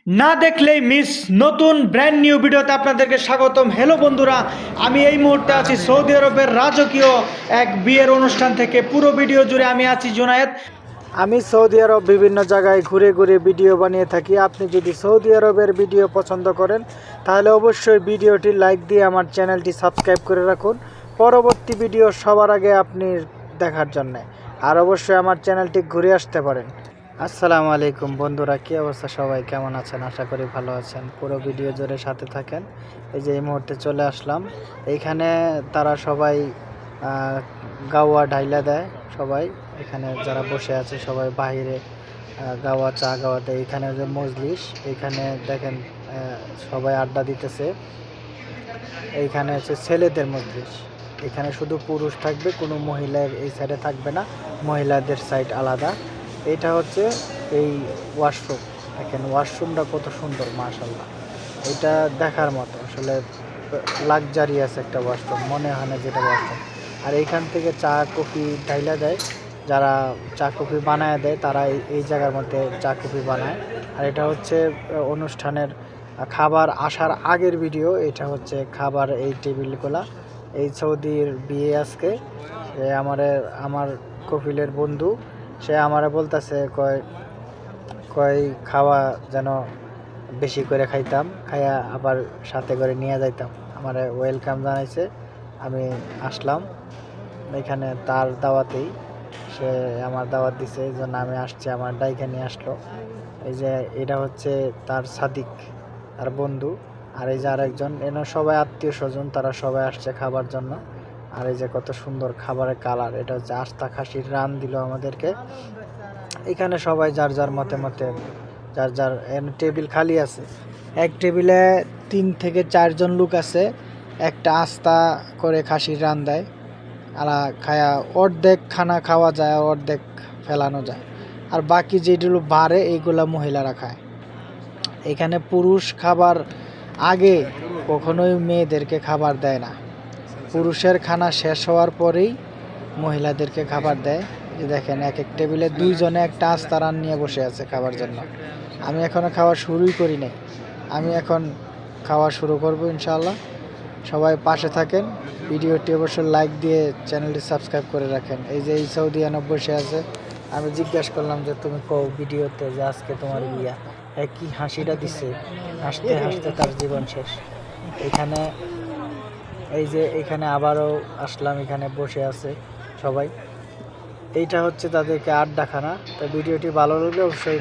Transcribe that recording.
না দেখলেই মিস নতুন ব্র্যান্ড নিউ ভিডিওতে আপনাদেরকে স্বাগতম। হ্যালো বন্ধুরা, আমি এই মুহূর্তে আছি সৌদি আরবের রাজকীয় এক বিয়ের অনুষ্ঠান থেকে। পুরো ভিডিও জুড়ে আমি আছি জুনায়েদ। আমি সৌদি আরব বিভিন্ন জায়গায় ঘুরে ঘুরে ভিডিও বানিয়ে থাকি। আপনি যদি সৌদি আরবের ভিডিও পছন্দ করেন তাহলে অবশ্যই ভিডিওটি লাইক দিয়ে আমার চ্যানেলটি সাবস্ক্রাইব করে রাখুন পরবর্তী ভিডিও সবার আগে আপনি দেখার জন্য। আর অবশ্যই আমার চ্যানেলটি ঘুরে আসতে পারেন। আসসালামু আলাইকুম বন্ধুরা, কী অবস্থা? সবাই কেমন আছেন? আশা করি ভালো আছেন। পুরো ভিডিও জুড়ে সাথে থাকেন। এই যে এই মুহূর্তে চলে আসলাম এইখানে। তারা সবাই গাওয়া ঢাইলা দেয়। সবাই এখানে যারা বসে আছে সবাই বাহিরে গাওয়া চা গাওয়া দেয়। এখানে যে মজলিস, এইখানে দেখেন সবাই আড্ডা দিতেছে। এইখানে হচ্ছে ছেলেদের মজলিস। এখানে শুধু পুরুষ থাকবে, কোনো মহিলা এই সাইডে থাকবে না, মহিলাদের সাইড আলাদা। এটা হচ্ছে এই ওয়াশরুম। দেখেন ওয়াশরুমটা কত সুন্দর, মাশাআল্লাহ। এটা দেখার মতো, আসলে লাক্সারিয়াস একটা ওয়াশরুম, মনে হয় না যেটা ওয়াশরুম। আর এইখান থেকে চা কফি ঢাইলা দেয়, যারা চা কফি বানায় দেয় তারা এই জায়গার মধ্যে চা কফি বানায়। আর এটা হচ্ছে অনুষ্ঠানের খাবার আসার আগের ভিডিও। এটা হচ্ছে খাবার, এই টেবিলগুলা। এই সৌদির বিয়ে আজকে। আমার কপিলের বন্ধু, সে আমারে বলতেছে কয় খাওয়া যেন বেশি করে খাইতাম, খাইয়া আবার সাথে করে নিয়ে যাইতাম। আমারে ওয়েলকাম জানাইছে, আমি আসলাম এখানে তার দাওয়াতেই। সে আমার দাওয়াত দিছে, এই জন্য আমি আসছি, আমার ডাইকে নিয়ে আসলো। এই যে এটা হচ্ছে তার সাদিক, তার বন্ধু। আর এই যে আরেকজন, এনার সবাই আত্মীয় স্বজন, তারা সবাই আসছে খাবার জন্য। আর এই যে কত সুন্দর খাবারের কালার, এটা হচ্ছে আস্তা খাসির রান দিল আমাদেরকে। এখানে সবাই যার যার মতে যার যার টেবিল খালি আছে। এক টেবিলে 3 থেকে 4 জন লোক আছে। একটা আস্তা করে খাসির রান দেয়, আর খায়া অর্ধেক খানা খাওয়া যায়, অর্ধেক ফেলানো যায়। আর বাকি যেগুলো বাড়ে এইগুলা মহিলারা খায়। এখানে পুরুষ খাবার আগে কখনোই মেয়েদেরকে খাবার দেয় না। পুরুষের খানা শেষ হওয়ার পরেই মহিলাদেরকে খাবার দেয়। দেখেন এক এক টেবিলে 2 জনে একটা আস্তা রান নিয়ে বসে আছে খাবার জন্য। আমি এখনও খাওয়া শুরুই করি নাই, আমি এখন খাওয়া শুরু করব ইনশাআল্লাহ। সবাই পাশে থাকেন, ভিডিওটি অবশ্যই লাইক দিয়ে চ্যানেলটি সাবস্ক্রাইব করে রাখেন। এই যে এই সৌদি আরব বসে আছে, আমি জিজ্ঞাসা করলাম যে তুমি কও ভিডিওতে যে আজকে তোমার বিয়া। কি হাসিটা দিছে, হাসতে হাসতে তার জীবন শেষ। এখানে এই যে এখানে আবারও আসলাম, এখানে বসে আছে সবাই। এইটা হচ্ছে তাদেরকে আড্ডাখানা। তো ভিডিওটি ভালো লাগলে অবশ্যই